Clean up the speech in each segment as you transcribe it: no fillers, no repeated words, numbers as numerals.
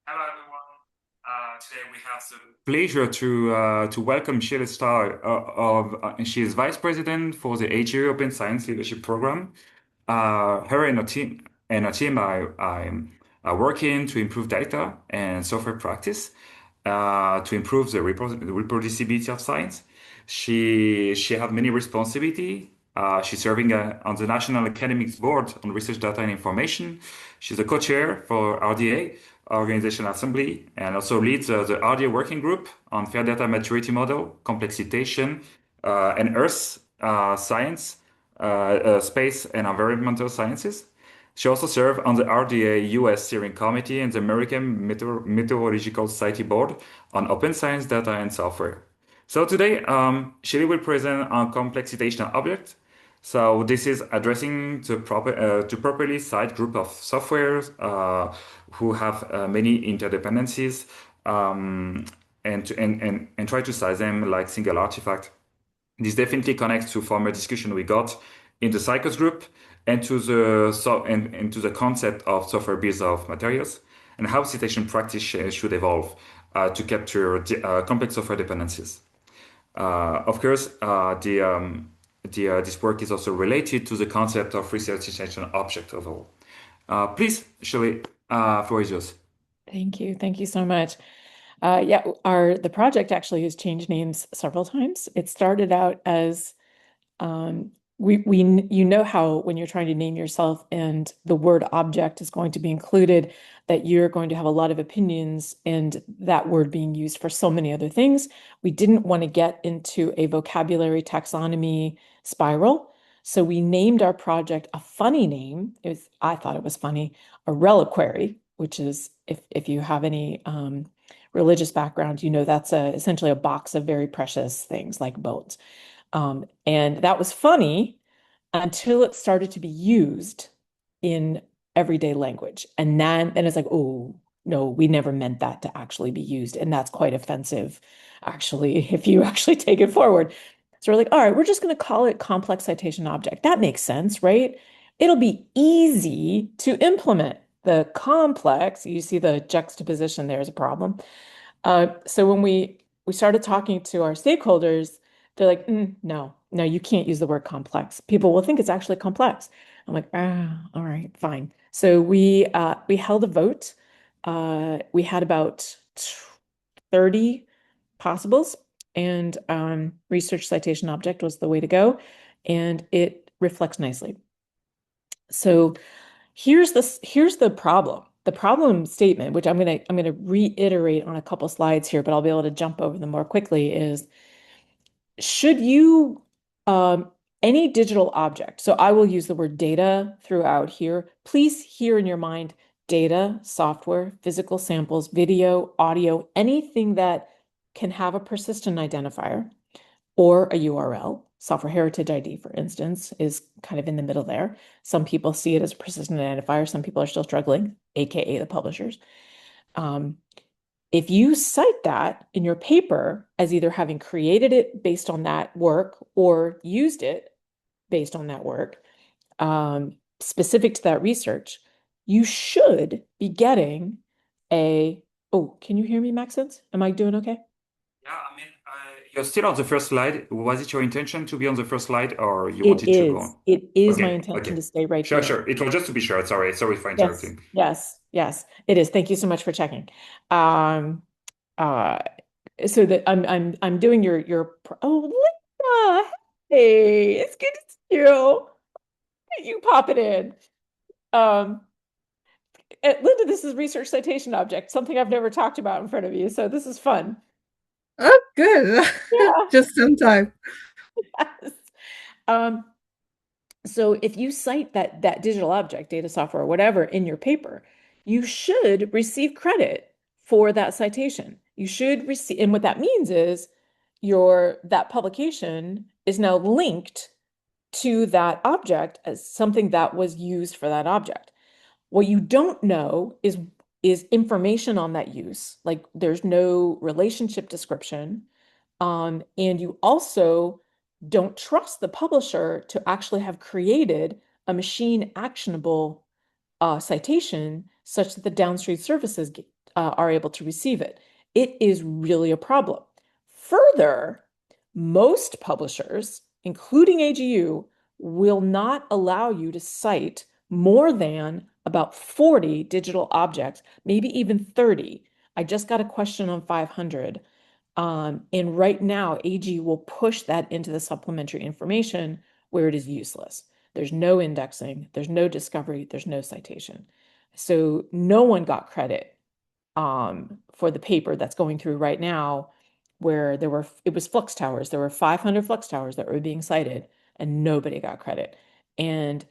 Hello, everyone. Today we have the pleasure to welcome Shelley Starr. She is Vice President for the AG Open Science Leadership Program. Her and her team are working to improve data and software practice to improve the reproducibility of science. She had many responsibility. She's serving on the National Academics Board on Research Data and Information. She's a co-chair for RDA, Organization Assembly, and also leads the RDA Working Group on Fair Data Maturity Model, Complex Citation, and Earth Science, Space and Environmental Sciences. She also served on the RDA US Steering Committee and the American Meteorological Society Board on open science data and software. So today, Shelley will present on complex citation object. So this is addressing the to properly cite group of softwares who have many interdependencies and try to cite them like single artifact. This definitely connects to former discussion we got in the SciCodes group and to and to the concept of software bills of materials and how citation practice should evolve to capture complex software dependencies. Of course, this work is also related to the concept of research citation object overall. Please, Shelley, floor is yours. Thank you. Thank you so much. Yeah, the project actually has changed names several times. It started out as you know how when you're trying to name yourself and the word object is going to be included, that you're going to have a lot of opinions and that word being used for so many other things. We didn't want to get into a vocabulary taxonomy spiral. So we named our project a funny name. I thought it was funny, a reliquary, which is if you have any religious background, you know that's essentially a box of very precious things like bones. And that was funny until it started to be used in everyday language. And then it's like, oh, no, we never meant that to actually be used. And that's quite offensive, actually, if you actually take it forward. So we're like, all right, we're just going to call it complex citation object. That makes sense, right? It'll be easy to implement. The complex, you see the juxtaposition there is a problem. So when we started talking to our stakeholders, they're like, no, you can't use the word complex. People will think it's actually complex. I'm like, all right, fine. So we held a vote. We had about 30 possibles, and research citation object was the way to go, and it reflects nicely. So here's the problem. The problem statement, which I'm gonna reiterate on a couple slides here, but I'll be able to jump over them more quickly, is should you any digital object, so I will use the word data throughout here. Please hear in your mind data, software, physical samples, video, audio, anything that can have a persistent identifier or a URL. Software heritage ID, for instance, is kind of in the middle there. Some people see it as a persistent identifier. Some people are still struggling, aka the publishers. If you cite that in your paper as either having created it based on that work or used it based on that work, specific to that research, you should be getting oh, can you hear me, Maxence? Am I doing okay? Yeah, I mean, you're still on the first slide. Was it your intention to be on the first slide or you It wanted to go on? is. It is my Okay, intention okay. to stay right Sure, here. sure. It was just to be sure. Sorry for Yes, interrupting. yes, yes, it is. Thank you so much for checking. Um, uh, so that I'm doing oh, Linda, hey, it's good to see you. You pop it in. Um, Linda, this is research citation object, something I've never talked about in front of you, so this is fun. Oh, good. Yeah. Just in time. Yes. Um, so if you cite that digital object, data software, or whatever in your paper, you should receive credit for that citation. You should receive, and what that means is that publication is now linked to that object as something that was used for that object. What you don't know is information on that use. Like there's no relationship description. And you also don't trust the publisher to actually have created a machine actionable citation such that the downstream services are able to receive it. It is really a problem. Further, most publishers, including AGU, will not allow you to cite more than about 40 digital objects, maybe even 30. I just got a question on 500. And right now, AG will push that into the supplementary information where it is useless. There's no indexing, there's no discovery, there's no citation. So no one got credit for the paper that's going through right now, where it was flux towers. There were 500 flux towers that were being cited, and nobody got credit. And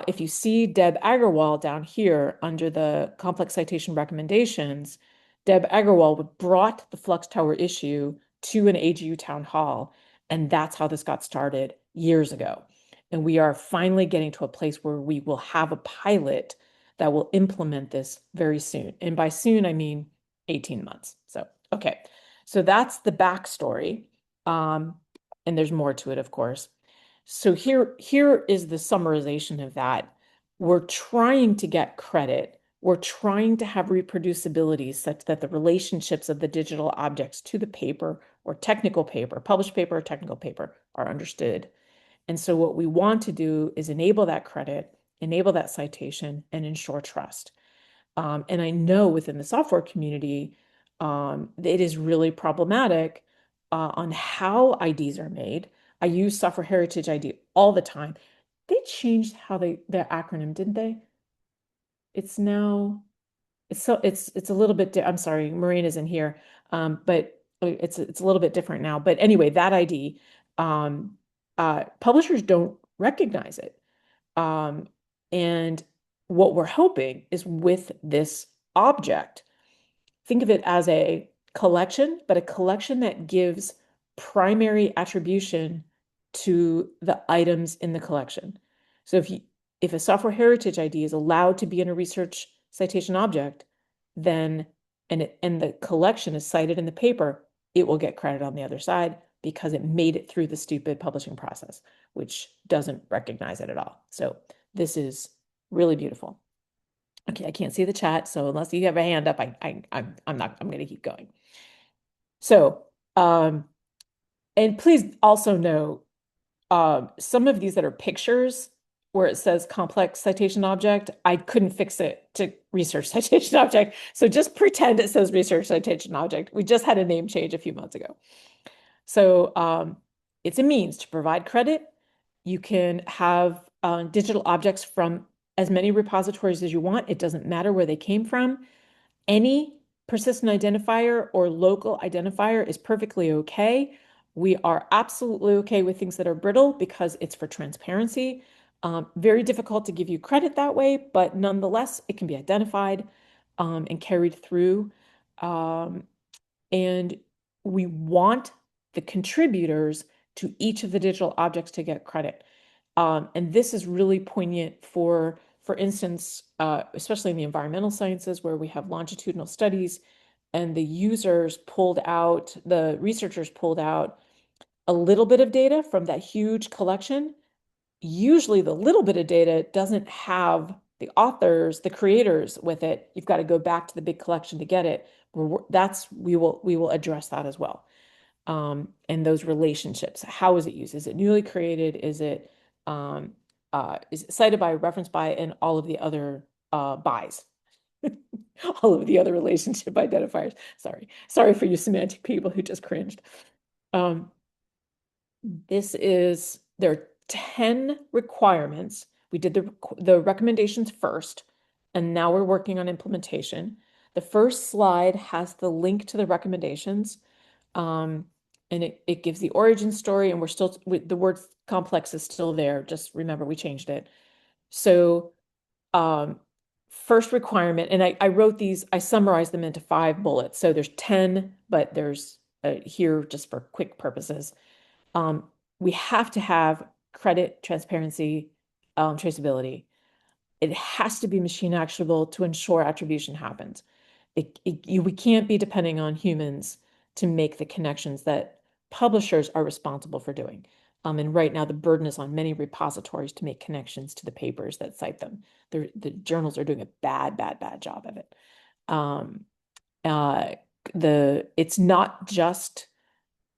if you see Deb Agarwal down here under the complex citation recommendations, Deb Agarwal brought the flux tower issue to an AGU town hall, and that's how this got started years ago. And we are finally getting to a place where we will have a pilot that will implement this very soon. And by soon, I mean 18 months. So, okay. So that's the backstory. And there's more to it, of course. So here is the summarization of that. We're trying to get credit. We're trying to have reproducibility such that the relationships of the digital objects to the paper or technical paper, published paper or technical paper, are understood. And so what we want to do is enable that credit, enable that citation, and ensure trust. And I know within the software community, it is really problematic on how IDs are made. I use Software Heritage ID all the time. They changed how their acronym, didn't they? It's now it's a little bit. I'm sorry, Maureen isn't here, but it's a little bit different now. But anyway, that ID, publishers don't recognize it. And what we're hoping is with this object, think of it as a collection, but a collection that gives primary attribution to the items in the collection. So if a software heritage ID is allowed to be in a research citation object, then and the collection is cited in the paper, it will get credit on the other side because it made it through the stupid publishing process, which doesn't recognize it at all. So this is really beautiful. Okay, I can't see the chat, so unless you have a hand up, I'm going to keep going. So, and please also know, some of these that are pictures where it says complex citation object, I couldn't fix it to research citation object. So just pretend it says research citation object. We just had a name change a few months ago. So it's a means to provide credit. You can have digital objects from as many repositories as you want. It doesn't matter where they came from. Any persistent identifier or local identifier is perfectly okay. We are absolutely okay with things that are brittle because it's for transparency. Very difficult to give you credit that way, but nonetheless, it can be identified and carried through. And we want the contributors to each of the digital objects to get credit. And this is really poignant for instance, especially in the environmental sciences where we have longitudinal studies and the researchers pulled out a little bit of data from that huge collection. Usually the little bit of data doesn't have the authors, the creators with it. You've got to go back to the big collection to get it. We will address that as well. And those relationships. How is it used? Is it newly created? Is it cited by, referenced by, and all of the other bys? All of the other relationship identifiers. Sorry for you semantic people who just cringed. There are 10 requirements. We did the recommendations first, and now we're working on implementation. The first slide has the link to the recommendations. And it gives the origin story, and the word complex is still there. Just remember, we changed it. So first requirement, and I wrote these, I summarized them into 5 bullets. So there's 10, but there's here just for quick purposes. We have to have credit, transparency, traceability. It has to be machine actionable to ensure attribution happens. We can't be depending on humans to make the connections that publishers are responsible for doing. And right now, the burden is on many repositories to make connections to the papers that cite them. The journals are doing a bad, bad, bad job of it. Um, it's not just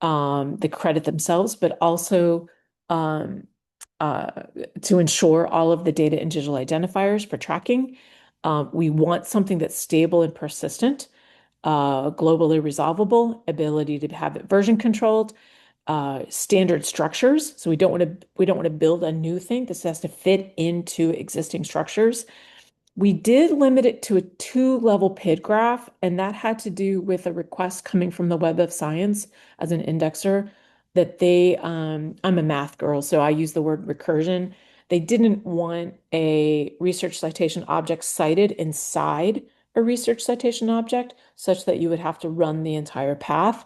the credit themselves, but also um, uh, to ensure all of the data and digital identifiers for tracking. We want something that's stable and persistent, globally resolvable, ability to have it version controlled, standard structures. So we don't want to build a new thing. This has to fit into existing structures. We did limit it to a 2-level PID graph, and that had to do with a request coming from the Web of Science as an indexer that I'm a math girl, so I use the word recursion. They didn't want a research citation object cited inside a research citation object, such that you would have to run the entire path.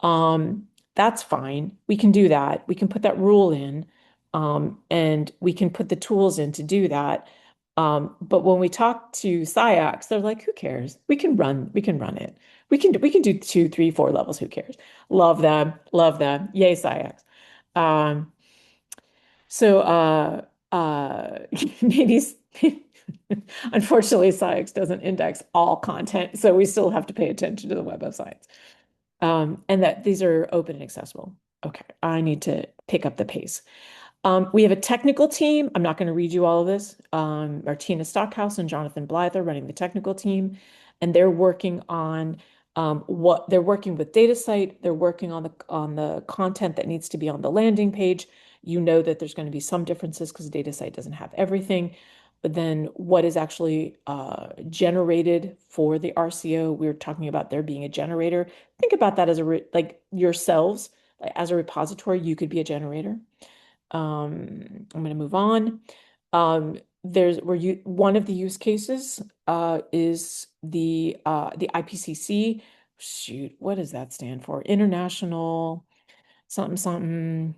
Um, that's fine. We can do that. We can put that rule in, and we can put the tools in to do that. But when we talk to SciOps, they're like, who cares? We can run it. We can do 2, 3, 4 levels. Who cares? Love them, love them. Yay, SciOps. Um, so maybe unfortunately, SciOps doesn't index all content, so we still have to pay attention to the Web of Science. And that these are open and accessible. Okay, I need to pick up the pace. We have a technical team. I'm not going to read you all of this. Martina Stockhouse and Jonathan Blythe are running the technical team, and they're working on what they're working with DataCite. They're working on the content that needs to be on the landing page. You know that there's going to be some differences because DataCite doesn't have everything. But then what is actually generated for the RCO, we're talking about there being a generator. Think about that as like yourselves, like as a repository, you could be a generator. I'm going to move on. One of the use cases is the IPCC. Shoot, what does that stand for? International something something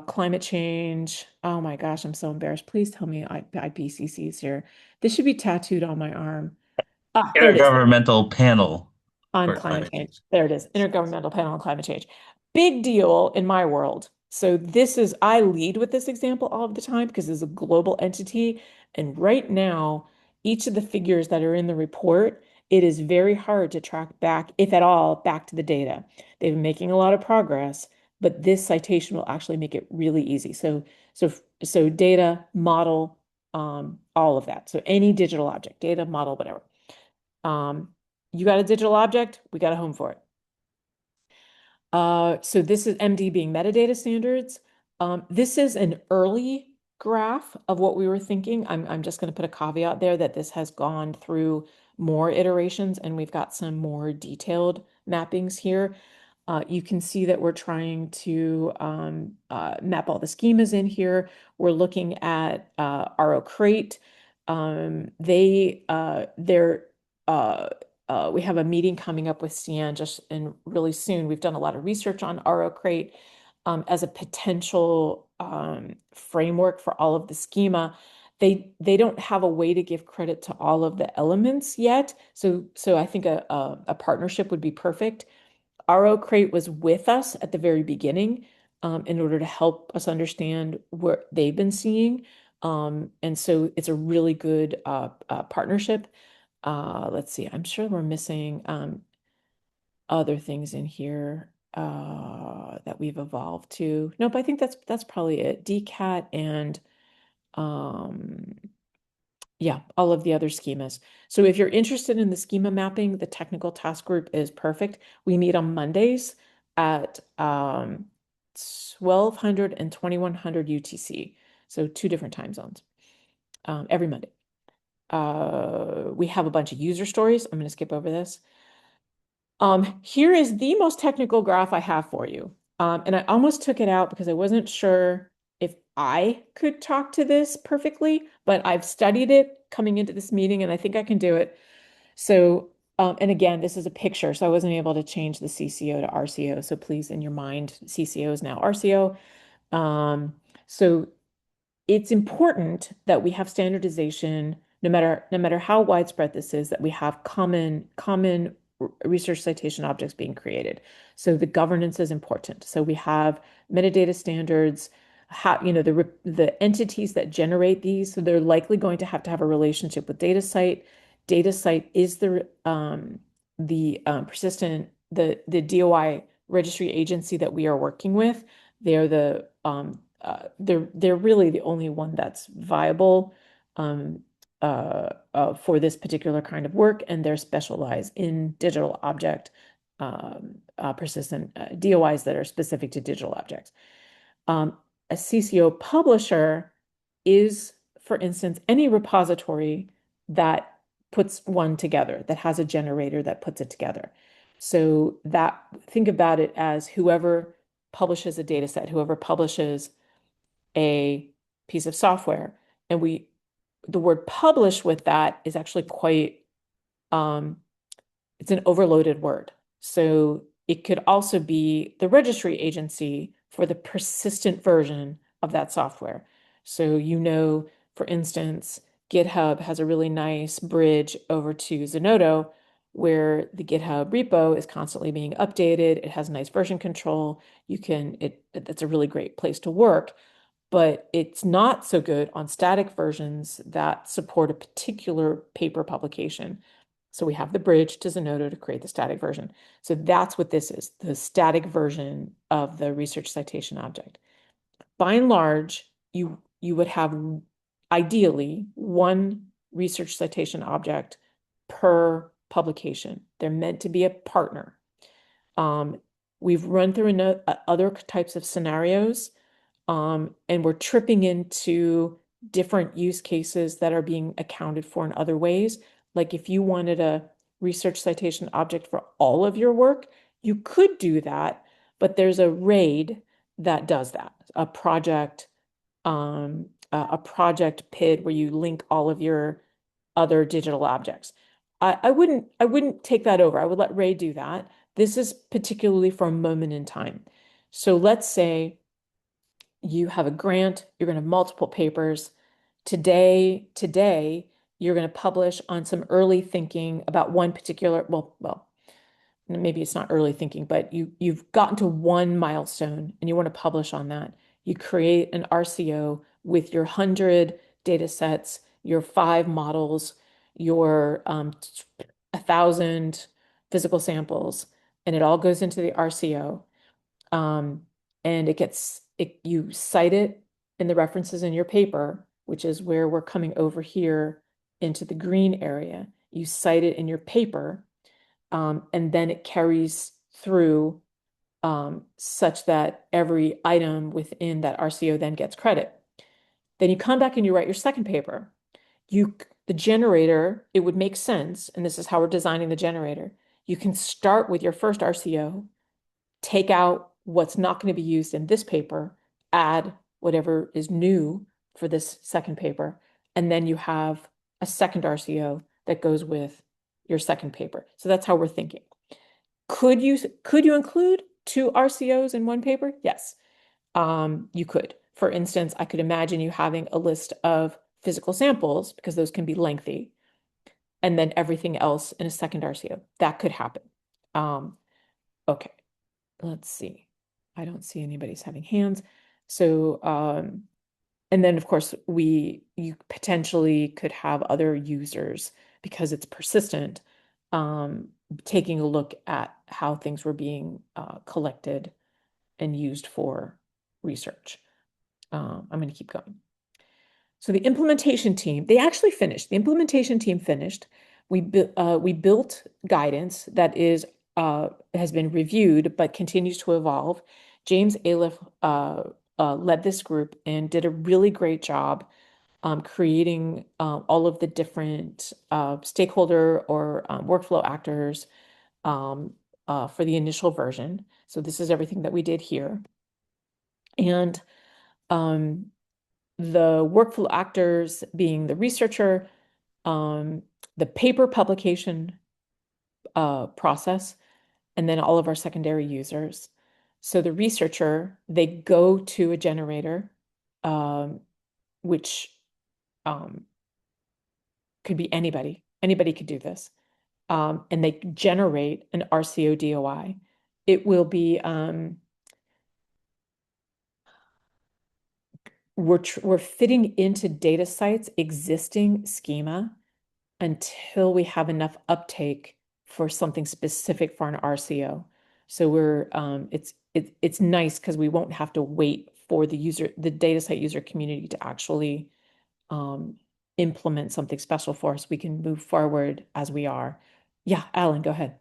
climate change. Oh my gosh, I'm so embarrassed. Please tell me IPCC is here. This should be tattooed on my arm. Ah, there it is Intergovernmental Panel on for climate Climate change. Change. There it is, Intergovernmental Panel on Climate Change. Big deal in my world. So I lead with this example all of the time because it's a global entity. And right now, each of the figures that are in the report, it is very hard to track back, if at all, back to the data. They've been making a lot of progress, but this citation will actually make it really easy. So data, model, all of that. So any digital object, data, model, whatever. You got a digital object, we got a home for it. So this is MD being metadata standards. This is an early graph of what we were thinking. I'm just going to put a caveat there that this has gone through more iterations and we've got some more detailed mappings here. You can see that we're trying to map all the schemas in here. We're looking at RO Crate. We have a meeting coming up with Cian just in really soon. We've done a lot of research on RO Crate as a potential framework for all of the schema. They don't have a way to give credit to all of the elements yet. So I think a partnership would be perfect. RO Crate was with us at the very beginning in order to help us understand what they've been seeing. And so it's a really good partnership. Let's see, I'm sure we're missing other things in here that we've evolved to. Nope, I think that's probably it. DCAT and um, yeah, all of the other schemas. So if you're interested in the schema mapping, the technical task group is perfect. We meet on Mondays at 1200 and 2100 UTC. So 2 different time zones every Monday. We have a bunch of user stories. I'm going to skip over this. Here is the most technical graph I have for you. And I almost took it out because I wasn't sure if I could talk to this perfectly, but I've studied it coming into this meeting and I think I can do it. So, and again, this is a picture, so I wasn't able to change the CCO to RCO. So please, in your mind, CCO is now RCO. So it's important that we have standardization, no matter how widespread this is, that we have common research citation objects being created. So the governance is important. So we have metadata standards, how, you know, the entities that generate these. So they're likely going to have a relationship with DataCite. DataCite is the DOI registry agency that we are working with. They're really the only one that's viable for this particular kind of work, and they're specialized in digital object persistent DOIs that are specific to digital objects. A CCO publisher is, for instance, any repository that puts one together, that has a generator that puts it together. So that, think about it as whoever publishes a data set, whoever publishes a piece of software, and the word publish with that is actually quite, it's an overloaded word. So it could also be the registry agency for the persistent version of that software. So, you know, for instance, GitHub has a really nice bridge over to Zenodo where the GitHub repo is constantly being updated. It has nice version control. That's a really great place to work, but it's not so good on static versions that support a particular paper publication. So we have the bridge to Zenodo to create the static version. So that's what this is, the static version of the research citation object. By and large, you would have ideally one research citation object per publication. They're meant to be a partner. We've run through other types of scenarios, and we're tripping into different use cases that are being accounted for in other ways. Like if you wanted a research citation object for all of your work, you could do that, but there's a RAID that does that, a project PID where you link all of your other digital objects. I wouldn't take that over. I would let RAID do that. This is particularly for a moment in time. So let's say you have a grant, you're going to have multiple papers. Today, you're going to publish on some early thinking about one particular, well, maybe it's not early thinking, but you've gotten to one milestone and you want to publish on that. You create an RCO with your 100 data sets, your 5 models, your 1,000 physical samples, and it all goes into the RCO. And you cite it in the references in your paper, which is where we're coming over here into the green area. You cite it in your paper, and then it carries through such that every item within that RCO then gets credit. Then you come back and you write your second paper. The generator, it would make sense, and this is how we're designing the generator. You can start with your first RCO, take out what's not going to be used in this paper, add whatever is new for this second paper, and then you have a second RCO that goes with your second paper. So that's how we're thinking. Could you include 2 RCOs in one paper? Yes, you could. For instance, I could imagine you having a list of physical samples because those can be lengthy, and then everything else in a second RCO. That could happen. Okay, let's see. I don't see anybody's having hands. So, and then of course, you potentially could have other users because it's persistent, taking a look at how things were being collected and used for research. I'm going to keep going. So the implementation team, they actually finished. The implementation team finished. We built guidance that has been reviewed but continues to evolve. James Aliff led this group and did a really great job creating all of the different stakeholder or workflow actors for the initial version. So this is everything that we did here. And the workflow actors being the researcher, the paper publication process, and then all of our secondary users. So the researcher, they go to a generator, which could be anybody. Anybody could do this. and they generate an RCO DOI. It will be we're fitting into data sites existing schema until we have enough uptake for something specific for an RCO. So it's nice because we won't have to wait for the data site user community to actually implement something special for us. We can move forward as we are. Yeah, Alan, go ahead.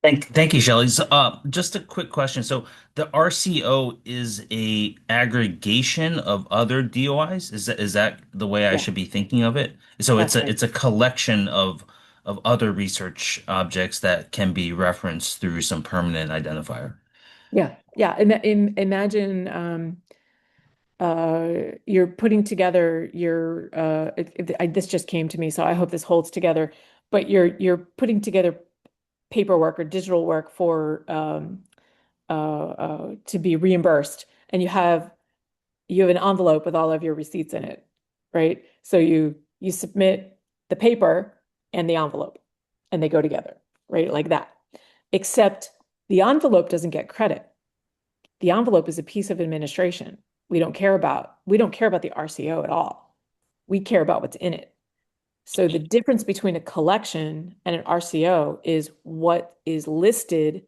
Thank you, Shelley. So, just a quick question. So the RCO is a aggregation of other DOIs? Is that the way I Yeah, should be thinking of it? So that's right. it's a collection of other research objects that can be referenced through some permanent identifier. Yeah, yeah. Imagine you're putting together your this just came to me, so I hope this holds together. But you're putting together paperwork or digital work for to be reimbursed, and you have an envelope with all of your receipts in it, right? So you submit the paper and the envelope, and they go together, right? Like that. Except the envelope doesn't get credit. The envelope is a piece of administration. We don't care about the RCO at all. We care about what's in it. So the difference between a collection and an RCO is what is listed,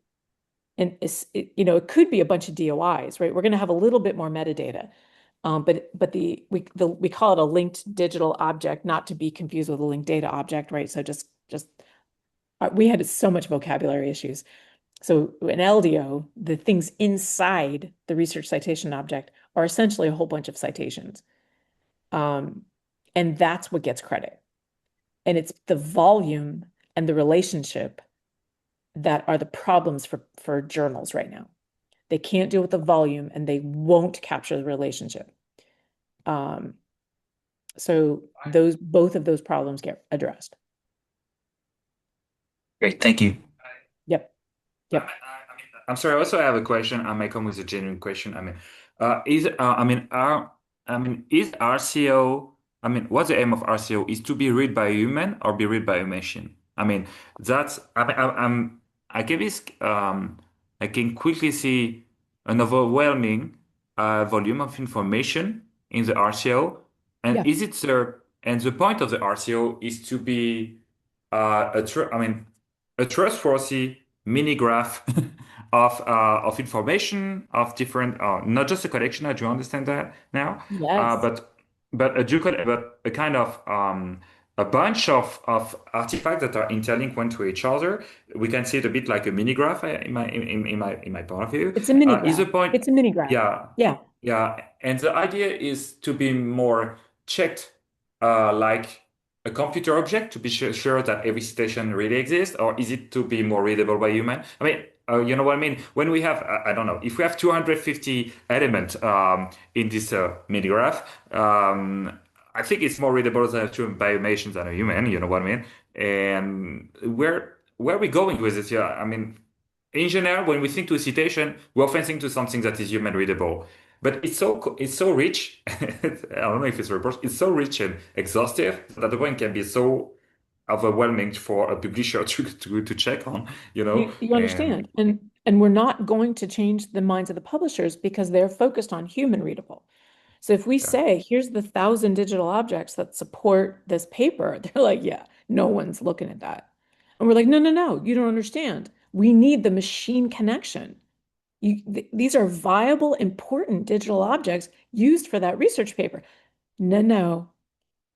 and it could be a bunch of DOIs, right? We're going to have a little bit more metadata. But we call it a linked digital object, not to be confused with a linked data object, right? So just we had so much vocabulary issues. So an LDO, the things inside the research citation object are essentially a whole bunch of citations. Um, and that's what gets credit. And it's the volume and the relationship that are the problems for journals right now. They can't deal with the volume and they won't capture the relationship. Um, so both of those problems get addressed. Great, thank you. Yep. Yep. I'm sorry. I also have a question. I may come with a genuine question. Is RCO? What's the aim of RCO? Is to be read by a human or be read by a machine? That's. I can this. I can quickly see an overwhelming volume of information in the RCO, and Yeah. is it the and the point of the RCO is to be a trustworthy mini graph of information of different not just a collection. I do understand that now, Yes. but a kind of a bunch of artifacts that are interlinked one to each other. We can see it a bit like a mini graph in my point of view. It's a mini Is the graph. point? It's a mini graph. Yeah, Yeah. yeah, and the idea is to be more checked, like a computer object to be sure that every citation really exists, or is it to be more readable by human? You know what I mean? When we have, I don't know, if we have 250 elements in this mini graph, I think it's more readable by a machine than a human. You know what I mean? And where are we going with it? Yeah, in general, when we think to a citation, we often think to something that is human readable. But it's so rich. I don't know if it's reports. It's so rich and exhaustive that the point can be so overwhelming for a publisher to check on, You and understand. And we're not going to change the minds of the publishers because they're focused on human readable. So if we yeah, say, here's the 1,000 digital objects that support this paper, they're like, yeah, no one's looking at that. And we're like, no, no, no, you don't understand. We need the machine connection. These are viable, important digital objects used for that research paper. No, no,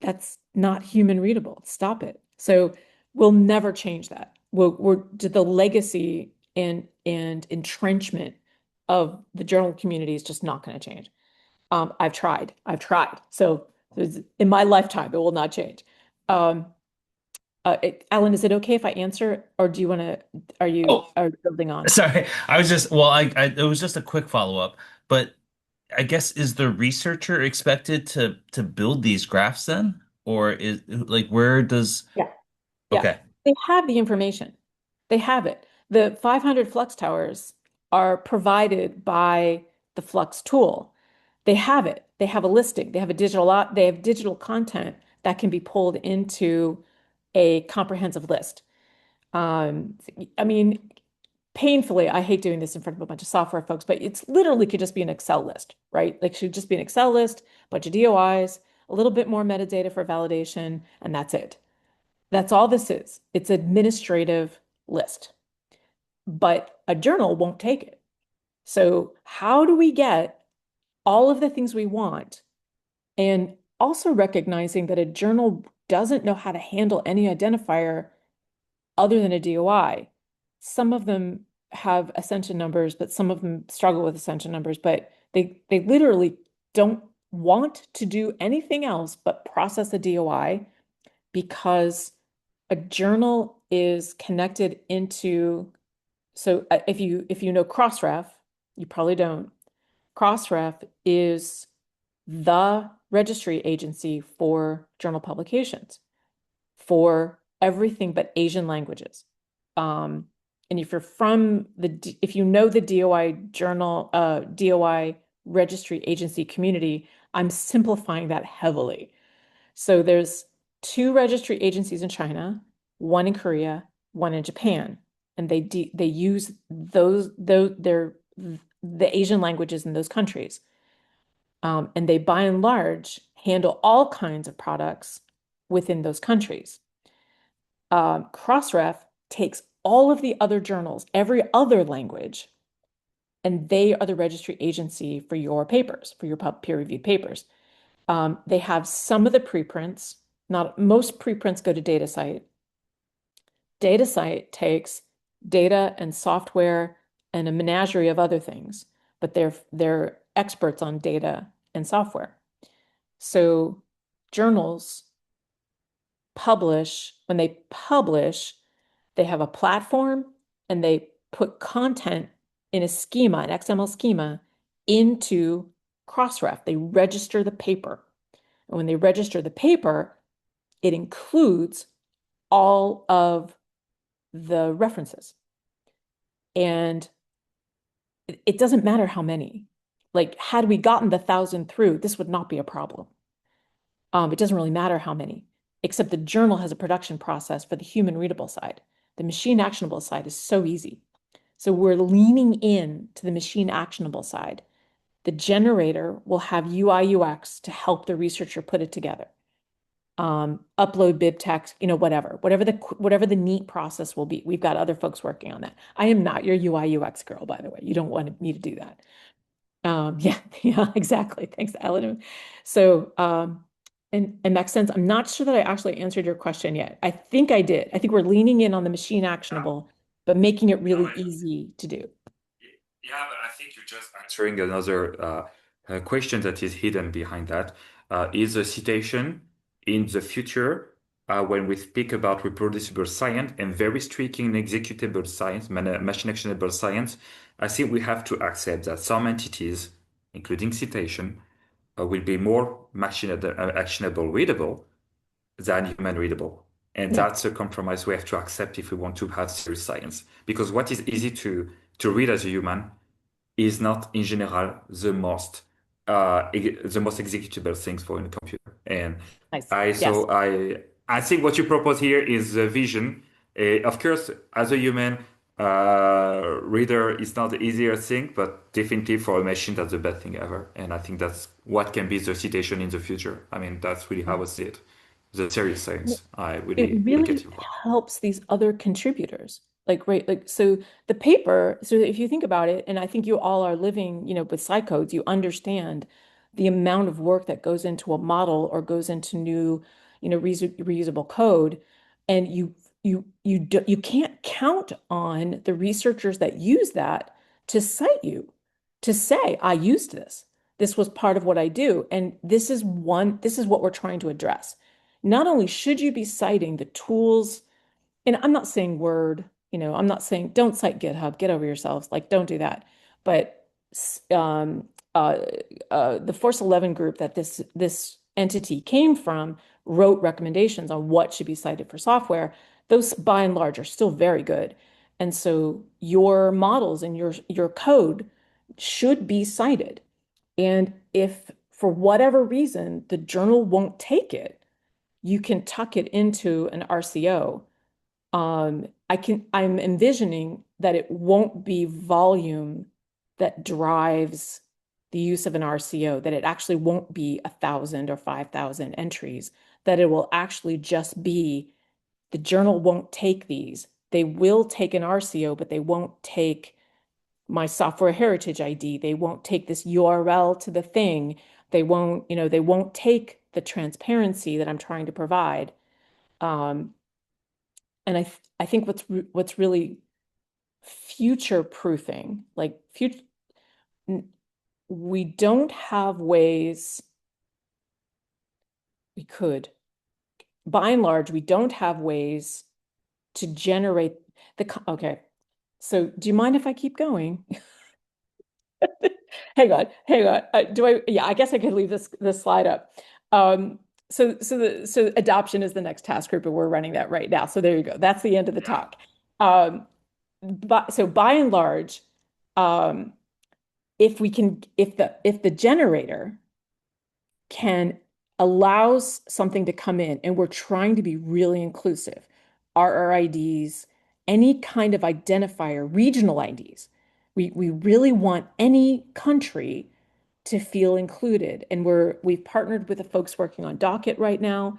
that's not human readable. Stop it. So we'll never change that. We're the legacy and entrenchment of the journal community is just not going to change. I've tried. I've tried. So in my lifetime, it will not change. Um, Alan, is it okay if I answer, or do you want to? Oh, Are you building on? sorry. I was just, well, it was just a quick follow-up, but I guess is the researcher expected to build these graphs then? Or is like where does Yeah. Yeah, okay. they have the information. They have it. The 500 flux towers are provided by the Flux tool. They have it. They have a listing. They have digital content that can be pulled into a comprehensive list. I mean, painfully, I hate doing this in front of a bunch of software folks, but it's literally could just be an Excel list, right? Like should just be an Excel list, bunch of DOIs, a little bit more metadata for validation, and that's it. That's all this is. It's an administrative list, but a journal won't take it. So how do we get all of the things we want and also recognizing that a journal doesn't know how to handle any identifier other than a DOI? Some of them have ascension numbers, but some of them struggle with ascension numbers, but they literally don't want to do anything else but process a DOI because a journal is connected into, so if you know Crossref, you probably don't. Crossref is the registry agency for journal publications for everything but Asian languages. And if you're from if you know the DOI journal, DOI registry agency community, I'm simplifying that heavily. So there's 2 registry agencies in China, 1 in Korea, 1 in Japan, and they use they're the Asian languages in those countries. And they, by and large, handle all kinds of products within those countries. Crossref takes all of the other journals, every other language, and they are the registry agency for your papers, for your peer-reviewed papers. They have some of the preprints. Not most preprints go to DataCite. DataCite takes data and software and a menagerie of other things, but they're experts on data and software. So journals publish, when they publish, they have a platform and they put content in a schema, an XML schema, into Crossref. They register the paper. And when they register the paper, it includes all of the references. And it doesn't matter how many. Like, had we gotten the 1,000 through, this would not be a problem. It doesn't really matter how many, except the journal has a production process for the human readable side. The machine actionable side is so easy. So we're leaning in to the machine actionable side. The generator will have UI UX to help the researcher put it together. Upload bib text, whatever the neat process will be. We've got other folks working on that. I am not your UI UX girl, by the way. You don't want me to do that. Yeah, exactly. Thanks, Ellen. So, and makes sense. I'm not sure that I actually answered your question yet. I think I did. I think we're leaning in on the machine actionable, but making it really easy to do. Yeah, but I think you're just answering another question that is hidden behind that. Is a citation in the future, when we speak about reproducible science and very strict in executable science, machine actionable science, I think we have to accept that some entities, including citation, will be more machine actionable readable than human readable. And Yeah. that's a compromise we have to accept if we want to have serious science. Because what is easy to read as a human is not in general the most executable things for a computer. And Nice. so Yes. I think what you propose here is a vision. Of course, as a human reader is not the easiest thing, but definitely for a machine, that's the best thing ever. And I think that's what can be the citation in the future. I mean, that's really how I see it. The serious science, I It really really get you. helps these other contributors. Like, right, like, so the paper, so if you think about it, and I think you all are living, with SciCodes, you understand the amount of work that goes into a model or goes into new, reusable code. And you can't count on the researchers that use that to cite you, to say, I used this. This was part of what I do. And this is what we're trying to address. Not only should you be citing the tools, and I'm not saying Word, I'm not saying don't cite GitHub, get over yourselves, like don't do that. But the Force 11 group that this entity came from wrote recommendations on what should be cited for software. Those, by and large, are still very good. And so your models and your code should be cited. And if for whatever reason the journal won't take it, you can tuck it into an RCO. I'm envisioning that it won't be volume that drives the use of an RCO, that it actually won't be 1,000 or 5,000 entries, that it will actually just be the journal won't take these. They will take an RCO, but they won't take my software heritage ID. They won't take this URL to the thing. They won't, they won't take the transparency that I'm trying to provide. And I think what's really future proofing, like future, we don't have ways, we could, by and large, we don't have ways to generate okay. So do you mind if I keep going? Hang on, hang on. Yeah, I guess I could leave this slide up. So adoption is the next task group, and we're running that right now. So there you go. That's the end of the talk. So by and large, if the generator can allows something to come in, and we're trying to be really inclusive, RRIDs, any kind of identifier, regional IDs. We really want any country to feel included. And we've partnered with the folks working on Docket right now.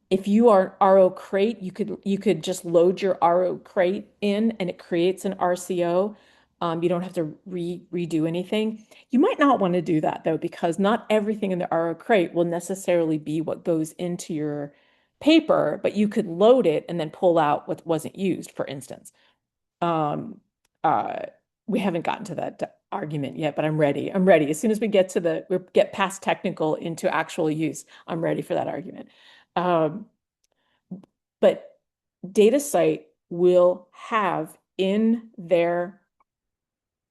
If you are RO crate, you could just load your RO crate in and it creates an RCO. You don't have to redo anything. You might not want to do that though, because not everything in the RO crate will necessarily be what goes into your paper, but you could load it and then pull out what wasn't used, for instance. Um, we haven't gotten to that argument yet, but I'm ready. I'm ready. As soon as we get past technical into actual use, I'm ready for that argument. But DataCite will have in their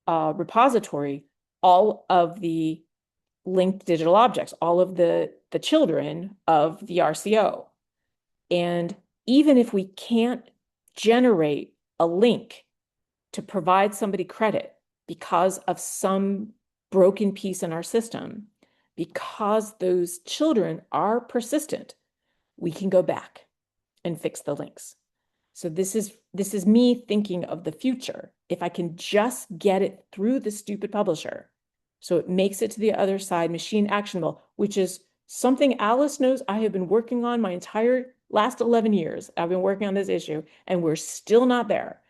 repository all of the linked digital objects, all of the children of the RCO. And even if we can't generate a link to provide somebody credit because of some broken piece in our system, because those children are persistent, we can go back and fix the links. So this is me thinking of the future. If I can just get it through the stupid publisher, so it makes it to the other side, machine actionable, which is something Alice knows I have been working on my entire last 11 years. I've been working on this issue and we're still not there.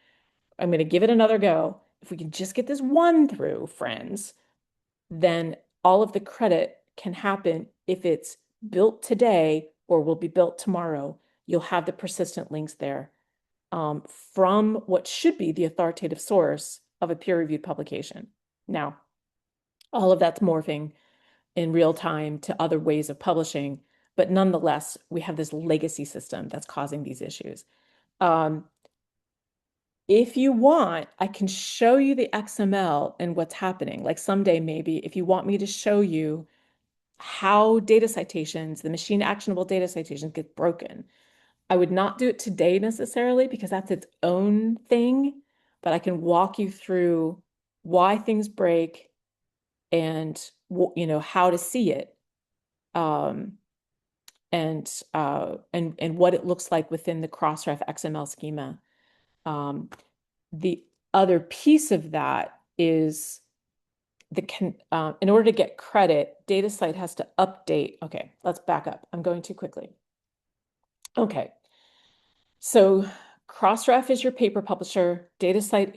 I'm going to give it another go. If we can just get this one through, friends, then all of the credit can happen if it's built today or will be built tomorrow. You'll have the persistent links there from what should be the authoritative source of a peer-reviewed publication. Now, all of that's morphing in real time to other ways of publishing, but nonetheless, we have this legacy system that's causing these issues. If you want, I can show you the XML and what's happening. Like someday, maybe, if you want me to show you how data citations, the machine actionable data citations get broken. I would not do it today necessarily because that's its own thing, but I can walk you through why things break and how to see it, and what it looks like within the Crossref XML schema. The other piece of that is in order to get credit, DataCite has to update. Okay, let's back up. I'm going too quickly. Okay, so Crossref is your paper publisher. DataCite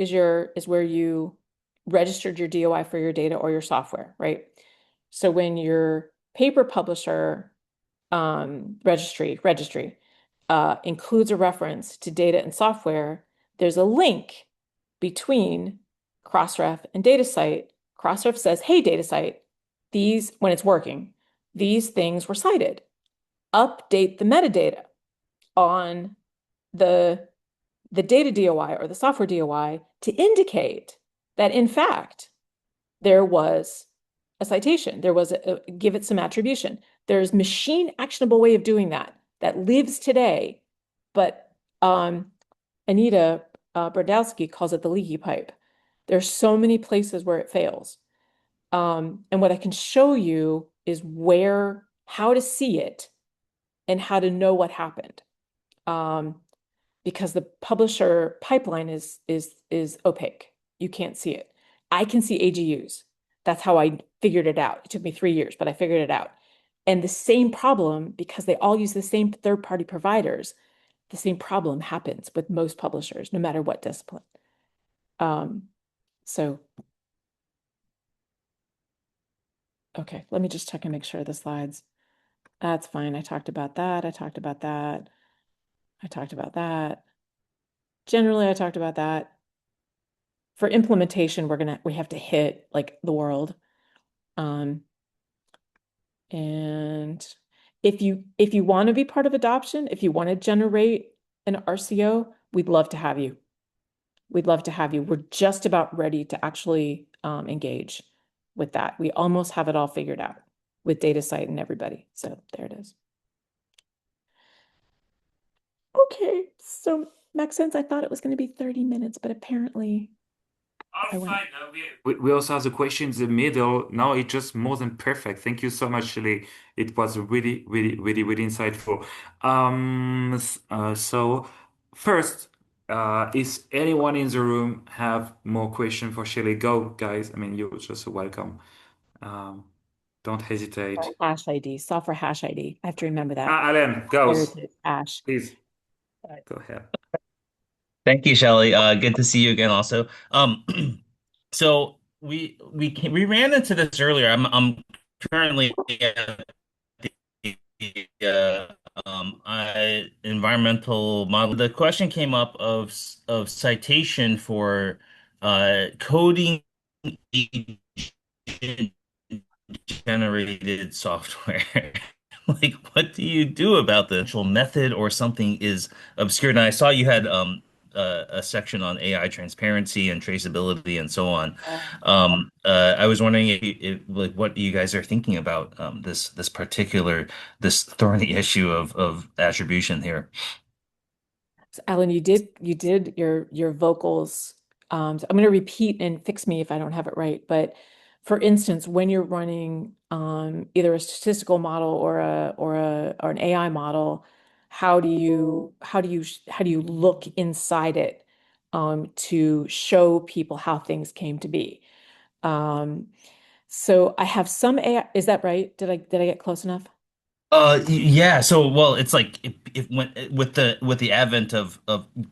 is where you registered your DOI for your data or your software, right? So when your paper publisher registry includes a reference to data and software, there's a link between Crossref and DataCite. Crossref says, hey, DataCite, when it's working, these things were cited. Update the metadata on the data DOI or the software DOI to indicate that, in fact, there was a citation. There was give it some attribution. There's machine actionable way of doing that lives today, but Anita Brodowski calls it the leaky pipe. There's so many places where it fails. And what I can show you is how to see it and how to know what happened. Because the publisher pipeline is opaque. You can't see it. I can see AGUs. That's how I figured it out. It took me 3 years, but I figured it out. And the same problem, because they all use the same third-party providers, the same problem happens with most publishers, no matter what discipline. So, okay, let me just check and make sure the slides. That's fine. I talked about that. I talked about that. I talked about that. Generally, I talked about that. For implementation, we have to hit like the world. And if you want to be part of adoption, if you want to generate an RCO, we'd love to have you. We'd love to have you. We're just about ready to actually engage with that. We almost have it all figured out with DataCite and everybody. So there it is. Okay, so Maxence, I thought it was going to be 30 minutes, but apparently I Oh, went. fine. We also have the question in the middle. Now it's just more than perfect. Thank you so much, Shelley. It was really, really, really, really insightful. So first, is anyone in the room have more question for Shelley? Go, guys. I mean, you're just welcome. Um, don't hesitate. Hash ID, software hash ID. I have to remember that. Alan, goes. Heritage hash. Please, go ahead. Thank you, Shelley. Good to see you again also. So we ran into this earlier. I'm currently at the environmental model. The question came up of citation for coding agent generated software. Like, what do you do about the actual method or something is obscure? And I saw you had a section on AI transparency and traceability and so on. I was wondering if like what you guys are thinking about this particular this thorny issue of attribution here. So Alan, you did your vocals. So I'm going to repeat and fix me if I don't have it right. But for instance, when you're running either a statistical model or an AI model, how do you look inside it to show people how things came to be? Um, so I have some AI. Is that right? Did I get close enough? Yeah, so well, it's like if when with the advent of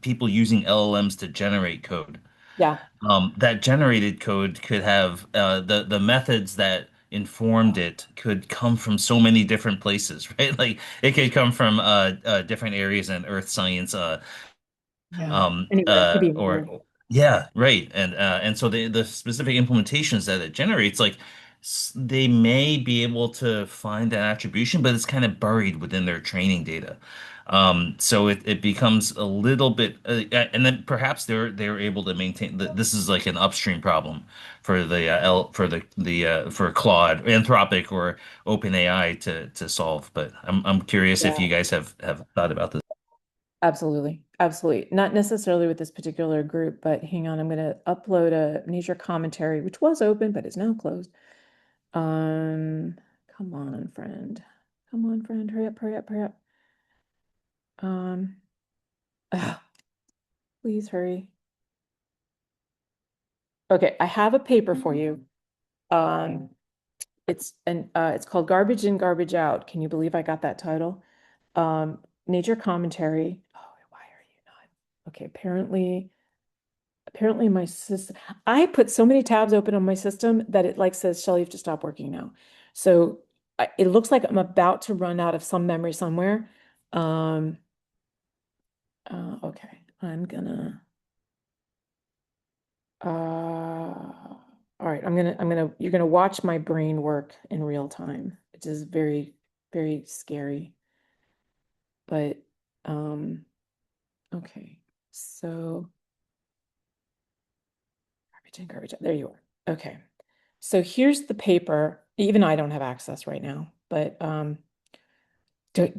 people using LLMs to generate code, Yeah. that generated code could have the methods that informed it could come from so many different places, right? Like it could come from different areas in earth science, Yeah. Anywhere. It could be or anywhere. yeah, right. And so the specific implementations that it generates, like they may be able to find that attribution, but it's kind of buried within their training data. So it becomes a little bit, and then perhaps they're able to maintain that this is like an upstream problem for the L for the for Claude, Anthropic, or OpenAI to solve. But I'm curious if you Yeah. guys have thought about this. Absolutely. Absolutely. Not necessarily with this particular group, but hang on, I'm going to upload a nature commentary, which was open, but is now closed. Um, Come on, friend. Come on, friend. Hurry up, hurry up, hurry up. Um, ah, please hurry. Okay, I have a paper for you. Um, it's called Garbage In, Garbage Out. Can you believe I got that title? Nature commentary. Oh, why are you not? Okay, apparently my system, I put so many tabs open on my system that it like says, Shelley, you have to stop working now. So it looks like I'm about to run out of some memory somewhere. Okay, I'm gonna, all right, you're gonna watch my brain work in real time, which is very, very scary. But, okay, so garbage in, garbage out. There you are. Okay. So here's the paper. Even I don't have access right now, but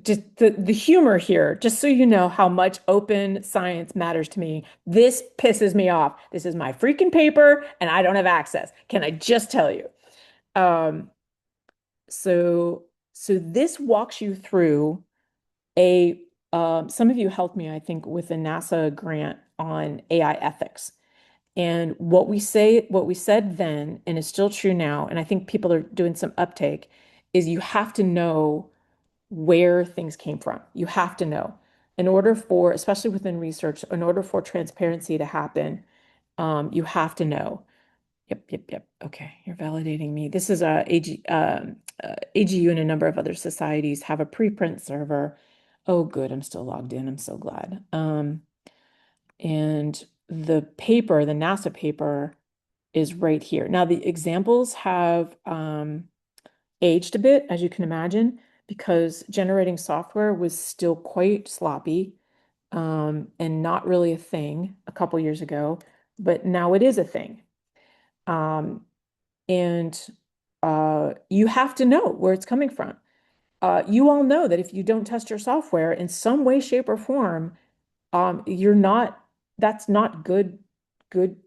just the humor here, just so you know how much open science matters to me. This pisses me off. This is my freaking paper, and I don't have access. Can I just tell you? Um, so this walks you through some of you helped me, I think, with a NASA grant on AI ethics. And what we said then, and it's still true now, and I think people are doing some uptake, is you have to know where things came from. You have to know. In order for, especially within research, in order for transparency to happen, you have to know. Yep. Okay, you're validating me. This is AGU and a number of other societies have a preprint server. Oh, good. I'm still logged in. I'm so glad. And the paper, the NASA paper, is right here. Now, the examples have aged a bit, as you can imagine, because generating software was still quite sloppy and not really a thing a couple years ago, but now it is a thing. And you have to know where it's coming from. You all know that if you don't test your software in some way, shape, or form, that's not good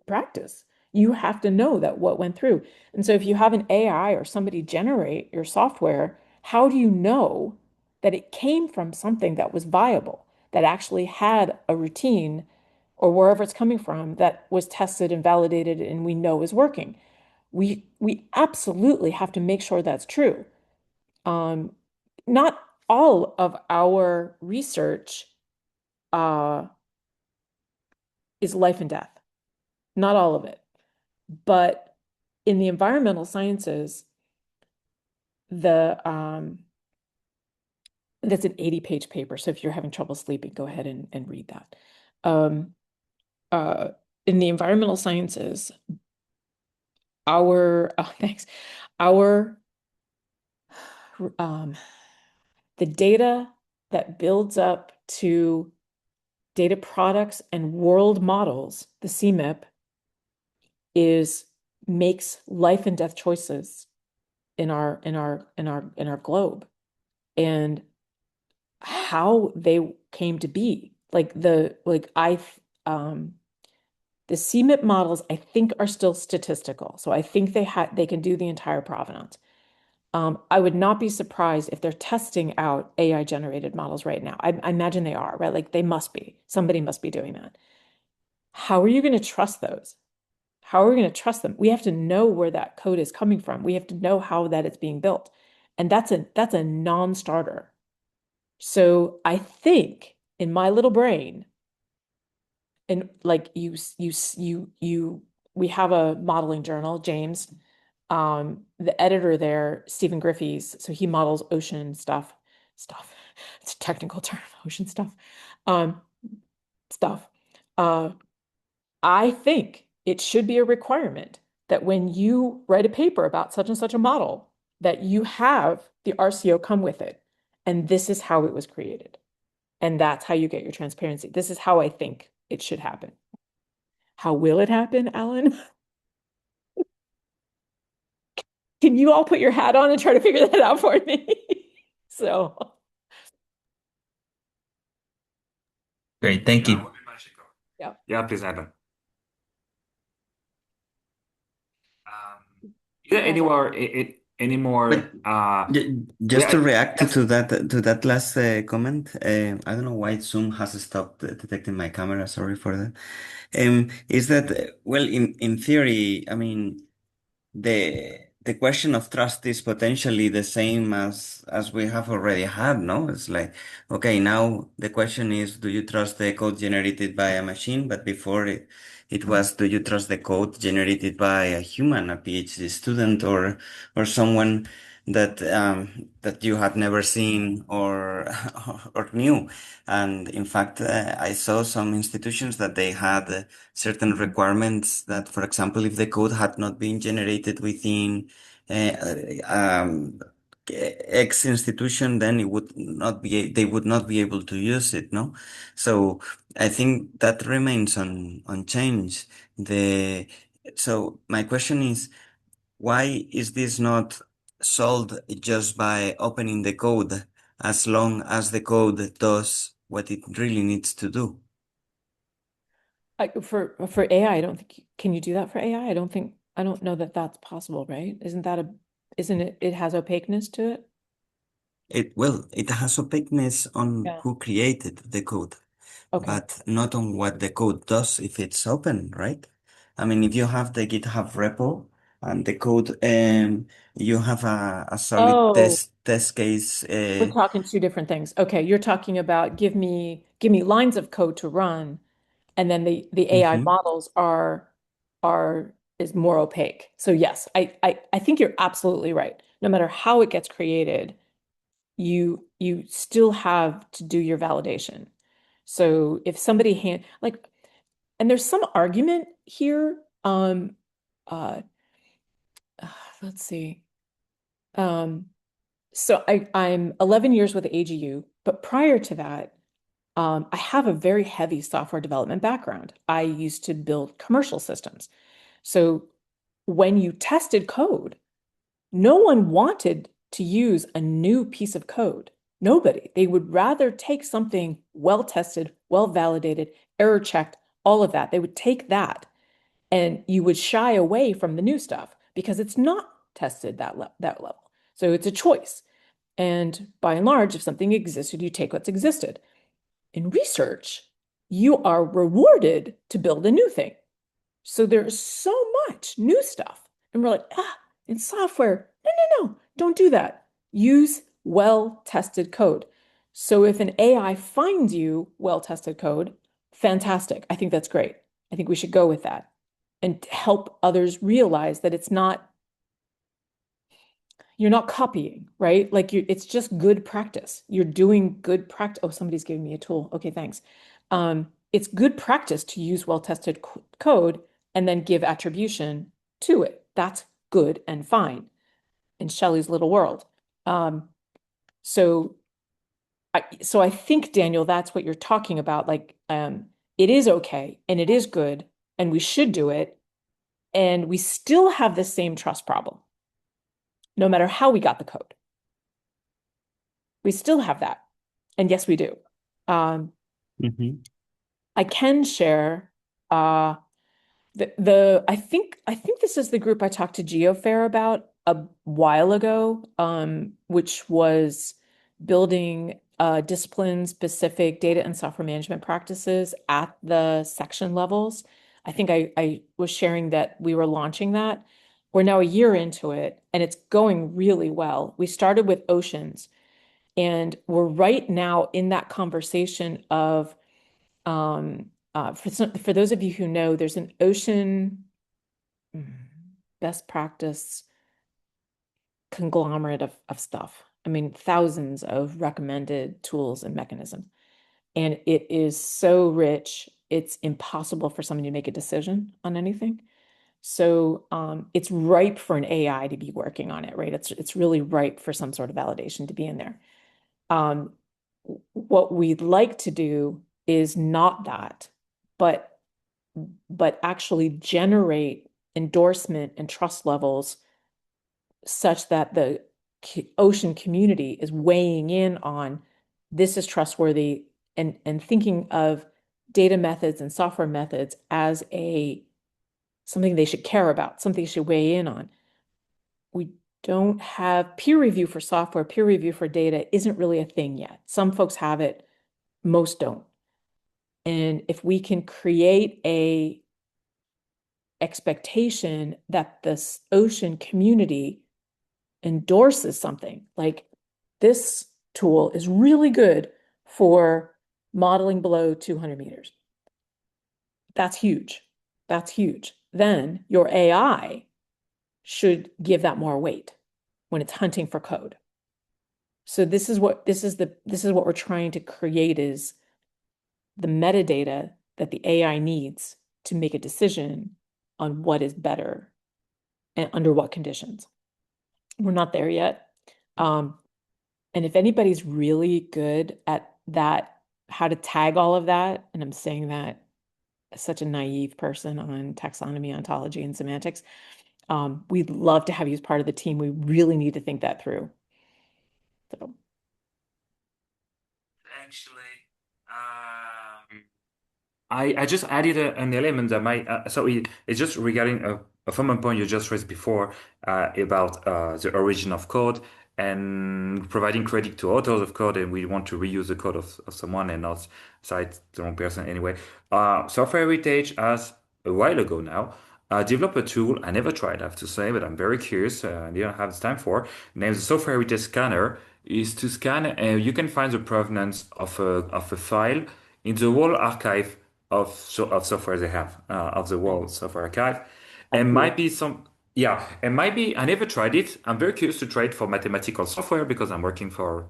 practice. You have to know that what went through. And so if you have an AI or somebody generate your software, how do you know that it came from something that was viable, that actually had a routine or wherever it's coming from that was tested and validated and we know is working? We absolutely have to make sure that's true. Not all of our research is life and death. Not all of it. But in the environmental sciences, that's an 80-page paper. So if you're having trouble sleeping, go ahead and read that. In the environmental sciences, thanks. The data that builds up to data products and world models, the CMIP, makes life and death choices in our globe, and how they came to be. The CMIP models, I think, are still statistical. So I think they can do the entire provenance. I would not be surprised if they're testing out AI generated models right now. I imagine they are, right? Like they must be. Somebody must be doing that. How are you going to trust those? How are we going to trust them? We have to know where that code is coming from. We have to know how that it's being built. And that's a non-starter. So I think in my little brain, and like we have a modeling journal, James. The editor there, Stephen Griffey's, so he models ocean stuff. It's a technical term, ocean stuff. Stuff. I think it should be a requirement that when you write a paper about such and such a model, that you have the RCO come with it. And this is how it was created. And that's how you get your transparency. This is how I think it should happen. How will it happen, Alan? Can you all put your hat on and try to figure that out for me? So, Great, thank you. Yeah, please, Adam. Is there any more? Just to react to that last comment, I don't know why Zoom has stopped detecting my camera. Sorry for that. Is that well, in theory, I mean, the question of trust is potentially the same as we have already had, no? It's like, okay, now the question is, do you trust the code generated by a machine? But before it was, do you trust the code generated by a human, a PhD student, or someone that you had never seen or or knew? And in fact, I saw some institutions that they had certain requirements that, for example, if the code had not been generated within uh, um, X institution, then they would not be able to use it, no? So I think that remains unchanged. So my question is, why is this not solved just by opening the code, as long as the code does what it really needs to do? for AI, I don't think, can you do that for AI? I don't know that that's possible, right? Isn't it has opaqueness to it? it has opaqueness on Yeah. who created the code, Okay. but not on what the code does if it's open, right? I mean, if you have the GitHub repo and the code, you have a solid Oh, test case. we're talking two different things. Okay, you're talking about give me lines of code to run, and then the AI Mhm. models are is more opaque. So yes, I think you're absolutely right. No matter how it gets created, you still have to do your validation. So if somebody and there's some argument here, uh, let's see. Um, so I'm 11 years with AGU, but prior to that, I have a very heavy software development background. I used to build commercial systems. So when you tested code, no one wanted to use a new piece of code. Nobody. They would rather take something well tested, well validated, error checked, all of that. They would take that and you would shy away from the new stuff because it's not tested that level. So it's a choice. And by and large, if something existed, you take what's existed. In research, you are rewarded to build a new thing. So there's so much new stuff. And we're like, in software, no, don't do that. Use well-tested code. So if an AI finds you well-tested code, fantastic. I think that's great. I think we should go with that and help others realize that you're not copying, right? Like it's just good practice. You're doing good practice. Oh, somebody's giving me a tool. Okay, thanks. It's good practice to use well-tested code and then give attribution to it. That's good and fine in Shelley's little world. Um, so so I think, Daniel, that's what you're talking about. Like, it is okay and it is good and we should do it. And we still have the same trust problem, no matter how we got the code. We still have that. And yes, we do. Um, Mhm. I can share the I think this is the group I talked to GeoFair about a while ago, which was building discipline-specific data and software management practices at the section levels. I think I was sharing that we were launching that. We're now a year into it, and it's going really well. We started with oceans, and we're right now in that conversation of for those of you who know, there's an ocean mm, best practice conglomerate of stuff. I mean, thousands of recommended tools and mechanisms. And it is so rich, it's impossible for someone to make a decision on anything. So it's ripe for an AI to be working on it, right? It's really ripe for some sort of validation to be in there. Um, what we'd like to do is not that, but actually generate endorsement and trust levels such that the ocean community is weighing in on this is trustworthy and thinking of data methods and software methods as something they should care about, something they should weigh in on. We don't have peer review for software, peer review for data isn't really a thing yet. Some folks have it, most don't. And if we can create a expectation that this ocean community endorses something like this tool is really good for modeling below 200 meters. That's huge. That's huge. Then your AI should give that more weight when it's hunting for code. So this is what we're trying to create is the metadata that the AI needs to make a decision on what is better and under what conditions. We're not there yet. And if anybody's really good at that, how to tag all of that, and I'm saying that as such a naive person on taxonomy, ontology, and semantics, we'd love to have you as part of the team. We really need to think that through. So, Actually, I just added an element that might it's just regarding a former point you just raised before about the origin of code. and providing credit to authors of code, and we want to reuse the code of someone and not cite the wrong person anyway. Software Heritage has a while ago now developed a tool I never tried, I have to say, but I'm very curious. I didn't have the time for. Named the Software Heritage Scanner is to scan. You can find the provenance of a file in the whole archive of software they have of the Right. whole software archive, and Cool. might be some. Yeah, and maybe I never tried it. I'm very curious to try it for mathematical software because I'm working for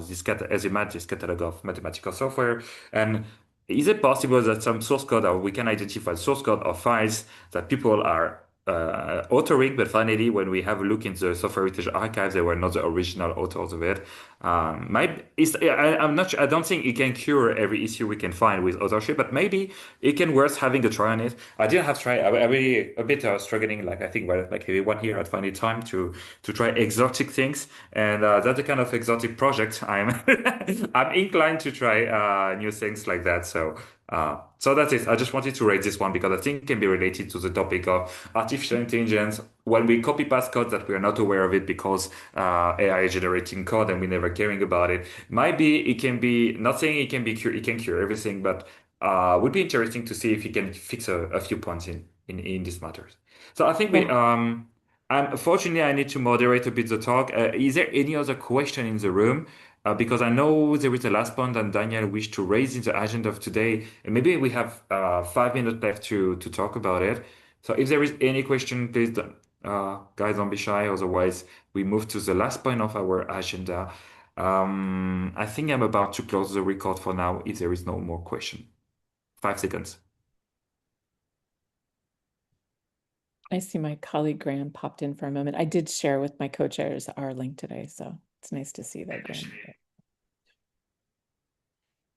this catalog of mathematical software. And is it possible that some source code, or we can identify source code or files that people are authoring, but finally, when we have a look in the software heritage archives, they were not the original authors of it. I'm not sure, I don't think it can cure every issue we can find with authorship, but maybe it can worth having a try on it. I didn't have tried. I really a bit struggling, like I think, well, like everyone here, I'd find it time to try exotic things, and that's the kind of exotic project I'm I'm inclined to try new things like that. So that's it. I just wanted to raise this one because I think it can be related to the topic of artificial intelligence. When we copy paste code that we are not aware of it because AI is generating code and we never caring about it. Might be it can be nothing. It can cure everything, but would be interesting to see if it can fix a few points in these matters. So I think we Yeah. unfortunately I need to moderate a bit the talk. Is there any other question in the room? Because I know there is a last point that Daniel wished to raise in the agenda of today, and maybe we have 5 minutes left to talk about it. So if there is any question, please, guys, don't be shy. Otherwise, we move to the last point of our agenda. I think I'm about to close the record for now if there is no more question. 5 seconds. I see my colleague Graham popped in for a moment. I did share with my co-chairs our link today, so it's nice to see that, Graham.